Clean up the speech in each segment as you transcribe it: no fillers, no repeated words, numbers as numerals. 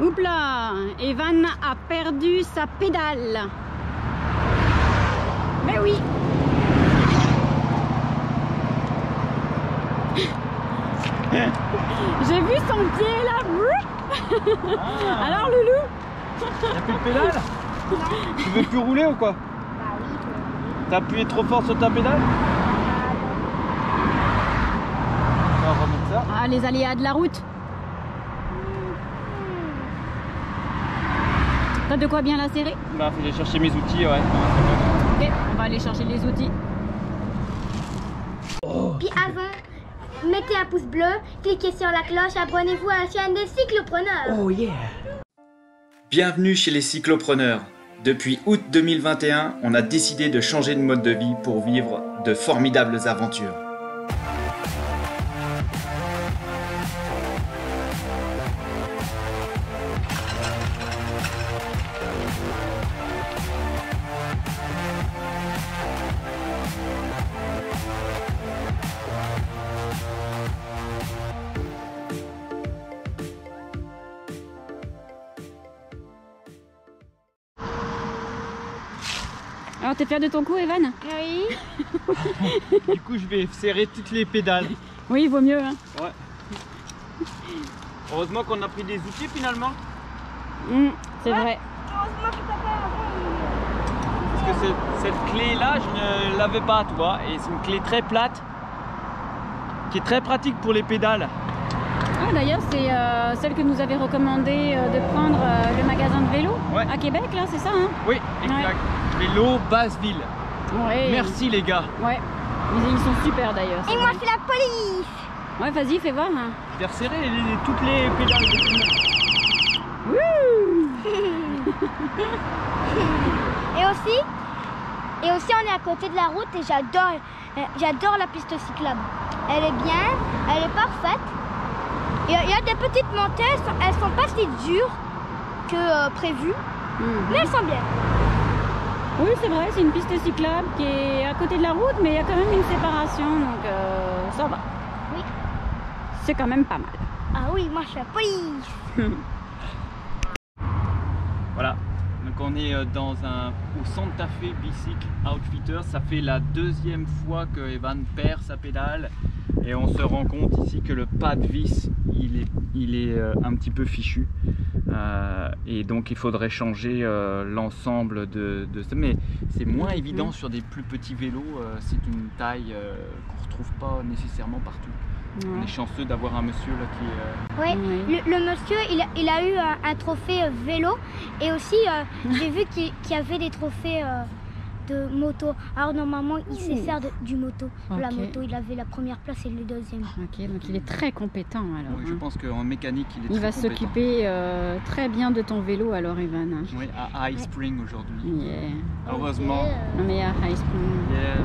Oups là, Evan a perdu sa pédale. Mais oui. J'ai vu son pied là. Ah. Alors Loulou? Y'a plus de pédale? Tu veux plus rouler ou quoi? Bah oui, je peux rouler. T'as appuyé trop fort sur ta pédale? On va remettre ça. Ah, les aléas de la route. T'as de quoi bien la serrer? Bah, faut aller chercher mes outils, ouais. Ok, on va aller chercher les outils. Puis avant, mettez un pouce bleu, cliquez sur la cloche, abonnez-vous à la chaîne des cyclopreneurs. Oh yeah! Bienvenue chez les cyclopreneurs. Depuis août 2021, on a décidé de changer de mode de vie pour vivre de formidables aventures. Alors t'es fier de ton coup, Evan? Oui. Du coup, je vais serrer toutes les pédales. Oui, il vaut mieux. Hein. Ouais. Heureusement qu'on a pris des outils finalement. C'est vrai. Heureusement que papa Parce que cette clé-là, je ne l'avais pas, tu vois. Et c'est une clé très plate qui est très pratique pour les pédales. Ah, d'ailleurs, c'est celle que nous avait recommandé de prendre le magasin de vélo Ouais. à Québec, là, c'est ça, hein? Oui, exact. Vélo Basseville. Ouais. Merci les gars. Ouais. Ils sont super d'ailleurs. c'est Et moi vrai. c'est la police. Ouais, vas-y, fais voir. Hein. Je vais resserrer toutes les pédales. Et aussi on est à côté de la route et j'adore la piste cyclable. Elle est bien, elle est parfaite. Il y a des petites montées, elles sont pas si dures que prévues, mais elles sont bien. Oui, c'est vrai, c'est une piste cyclable qui est à côté de la route, mais il y a quand même une séparation, donc ça va. Oui. C'est quand même pas mal. Ah oui, moi je suis la police. Voilà. Donc on est au Santa Fe Bicycle Outfitters. Ça fait la deuxième fois que Evan perd sa pédale. Et on se rend compte ici que le pas de vis, il est un petit peu fichu. Et donc il faudrait changer l'ensemble de ça. Mais c'est moins évident sur des plus petits vélos. C'est une taille qu'on ne retrouve pas nécessairement partout. On est chanceux d'avoir un monsieur là qui est... Oui, le monsieur il a eu un trophée vélo et aussi j'ai vu qu'il y avait des trophées de moto. Alors normalement il sait faire du moto, de la moto. Il avait la première place et le deuxième. Ok, donc il est très compétent alors. Oui, je pense qu'en mécanique il est Il très va compétent. s'occuper très bien de ton vélo alors, Evan. Hein. Oui, à High Spring aujourd'hui. Yeah. Heureusement. On est à High Spring. Yeah.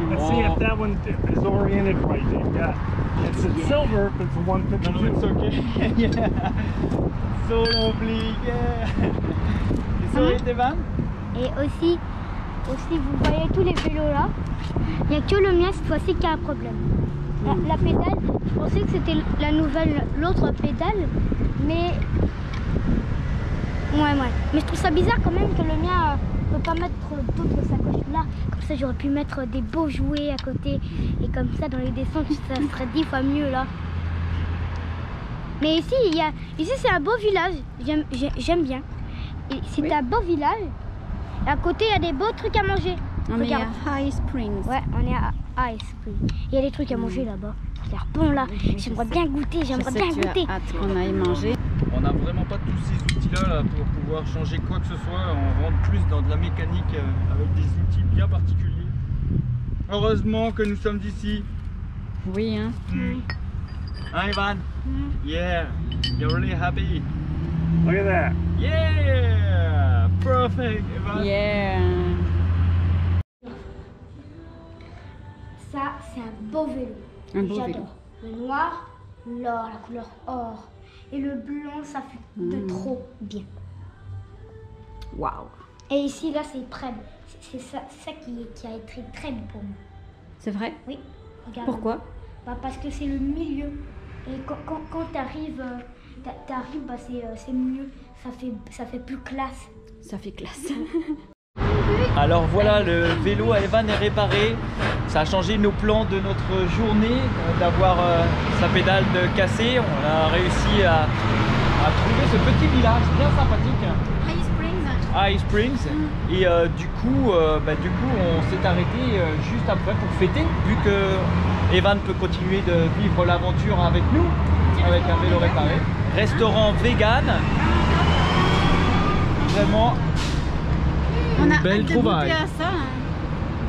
Let's see if that one is oriented right. They've got it's in silver, but it's a 152. No, it's okay. Yeah. So lovely. Yeah. You saw it, Evan? Et aussi vous voyez tous les vélos là, il n'y a que le mien cette fois-ci qui a un problème. La pédale, je pensais que c'était l'autre pédale, mais ouais. Mais je trouve ça bizarre quand même que le mien ne peut pas mettre d'autres sacoches là. Comme ça j'aurais pu mettre des beaux jouets à côté et comme ça dans les descentes ça serait 10 fois mieux là. Mais ici c'est un beau village, j'aime bien. C'est un beau village. Et à côté, il y a des beaux trucs à manger. On Regarde. est à High Springs. Ouais, on est à High Spring. Il y a des trucs à manger là-bas. Ça a l'air bon là. J'aimerais bien goûter, j'aimerais bien goûter. Hâte qu'on aille manger. On n'a vraiment pas tous ces outils-là là, pour pouvoir changer quoi que ce soit. On rentre plus dans de la mécanique avec des outils bien particuliers. Heureusement que nous sommes ici. Oui, hein. Hein, Evan? Yeah. You're really happy. Look at that. Yeah. Perfect, Evan. Yeah. Ça, c'est un beau vélo. Un beau J'adore. vélo. Le noir, l'or, la couleur or. Et le blanc, ça fait de trop bien. Waouh. Et ici, là, c'est près. C'est ça qui a été très bon pour moi. C'est vrai? Oui. Regarde. Pourquoi? Parce que c'est le milieu. Et quand tu arrives t'arrives, bah, c'est mieux, ça fait plus classe. Ça fait classe. Alors voilà, le vélo à Evan est réparé. Ça a changé nos plans de notre journée, d'avoir sa pédale cassée. On a réussi à trouver ce petit village bien sympathique. High Springs. High Springs. Et du coup, on s'est arrêté juste après pour fêter, vu que Evan peut continuer de vivre l'aventure avec nous, avec un vélo réparé. Restaurant vegan. Vraiment On a belle hâte de trouvaille. goûter à ça. Hein.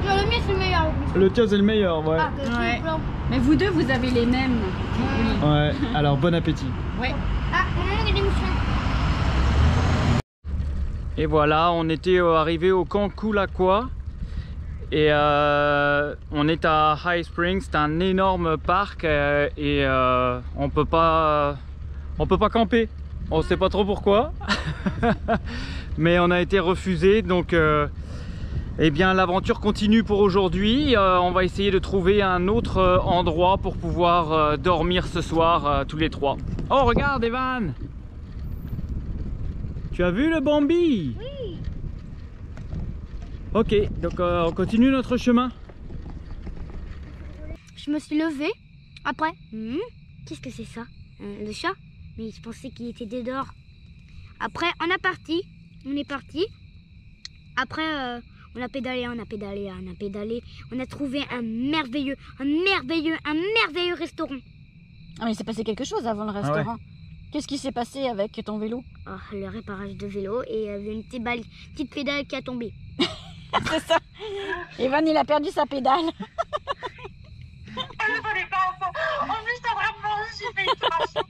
Non, le mien c'est le meilleur. Le tien c'est le meilleur, ouais. Ah, Ouais. Mais vous deux, vous avez les mêmes. Oui. Ouais, alors bon appétit. Ouais. Ah, il y a des mouchons. Et voilà, on était arrivé au camp Kulaqua et on est à High Springs. C'est un énorme parc et on peut pas camper. On sait pas trop pourquoi, mais on a été refusé. Donc, eh bien, l'aventure continue pour aujourd'hui. On va essayer de trouver un autre endroit pour pouvoir dormir ce soir tous les trois. Oh, regarde, Evan! Tu as vu le Bambi? Oui. Ok, donc on continue notre chemin. Je me suis levée. Après, qu'est-ce que c'est ça? Le chat? Mais je pensais qu'il était dehors. Après, on est parti. Après, on a pédalé. On a trouvé un merveilleux restaurant. Ah mais il s'est passé quelque chose avant le restaurant. Qu'est-ce qui s'est passé avec ton vélo? Oh, le réparage de vélo et il y avait une petite pédale qui a tombé. C'est ça. Evan, il a perdu sa pédale. Je voulais pas enfant. En plus, t'as vraiment j'ai fait une opération.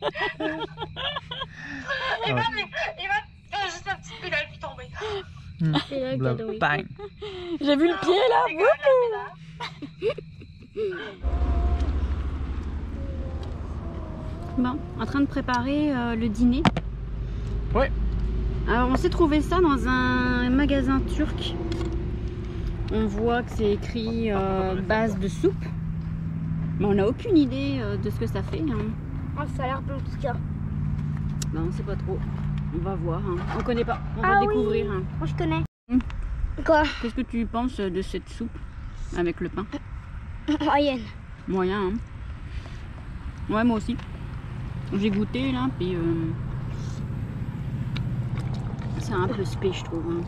Evan, juste la petite pédale qui tombée. Pédale qui a tombé. Bang. J'ai vu le pied là. Bon, en train de préparer le dîner. Ouais. Alors on s'est trouvé ça dans un magasin turc. On voit que c'est écrit base de soupe. Mais on n'a aucune idée de ce que ça fait. Hein. Oh, ça a l'air bon en tout cas. Ben, on sait pas trop. On va voir. Hein. On connaît pas. On Ah va oui. découvrir. Hein. Moi je connais. Quoi? Qu'est-ce que tu penses de cette soupe avec le pain? Moyenne. Moyen. Hein. Ouais, moi aussi. J'ai goûté là, puis c'est un peu spé, je trouve. Hein.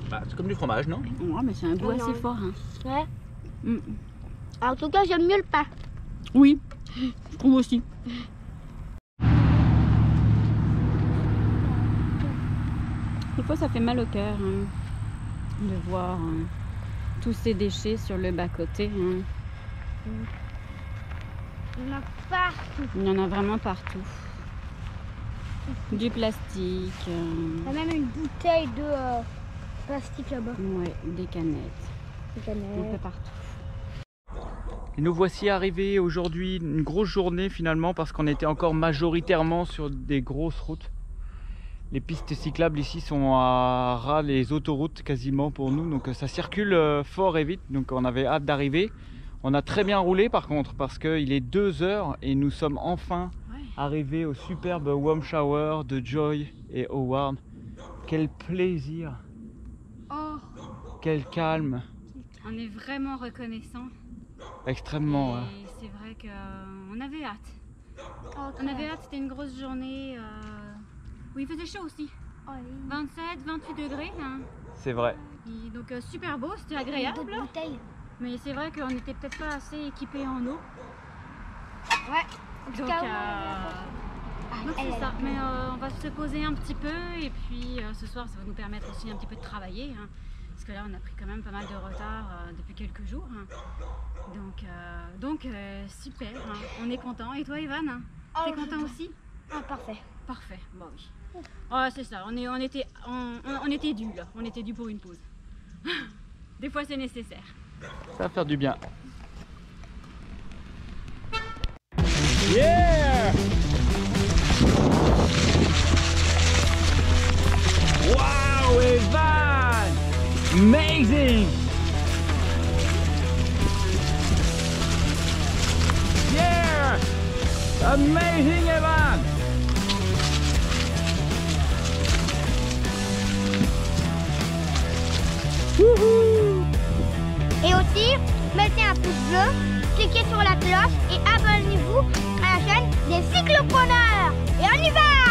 Bah, c'est comme du fromage, non? Ouais, mais c'est un goût Oh, assez non. fort. Hein. Ouais. Mm. En tout cas, j'aime mieux le pain. Oui, je trouve aussi. Des fois, ça fait mal au cœur hein, de voir tous ces déchets sur le bas-côté. Hein. Il y en a partout. Il y en a vraiment partout. Du plastique, Il y a même une bouteille de plastique là-bas. ouais, des canettes, Des un peu canettes. partout. Et nous voici arrivés aujourd'hui, une grosse journée finalement, parce qu'on était encore majoritairement sur des grosses routes. Les pistes cyclables ici sont à ras les autoroutes quasiment pour nous, donc ça circule fort et vite, donc on avait hâte d'arriver. On a très bien roulé par contre, parce qu'il est 2 heures et nous sommes enfin arrivés au superbe warm shower de Joy et Howard. Quel plaisir, Oh, quel calme, on est vraiment reconnaissant. extrêmement. Ouais. Et c'est vrai qu'on avait hâte. On avait hâte, c'était une grosse journée où il faisait chaud aussi. 27, 28 degrés. Hein. C'est vrai. Et donc super beau, c'était agréable. D'autres bouteilles. Mais c'est vrai qu'on n'était peut-être pas assez équipés en eau. Ouais. En tout Donc, cas, donc c'est ça. Mais on va se poser un petit peu et puis ce soir ça va nous permettre aussi un petit peu de travailler. Hein. Parce que là on a pris quand même pas mal de retard depuis quelques jours. Hein. Donc super, hein. On est content. Et toi Evan, hein, t'es content aussi? Ah, parfait. Parfait, bah oui. Oh, c'est ça, on était dû là, on était dû pour une pause. Des fois c'est nécessaire. Ça va faire du bien. Yeah! Wow, Evan! Amazing! Yeah! Amazing, Evan! Wouhou! Et aussi, mettez un pouce bleu, cliquez sur la cloche et abonnez-vous à la chaîne des cyclopreneurs. Et on y va!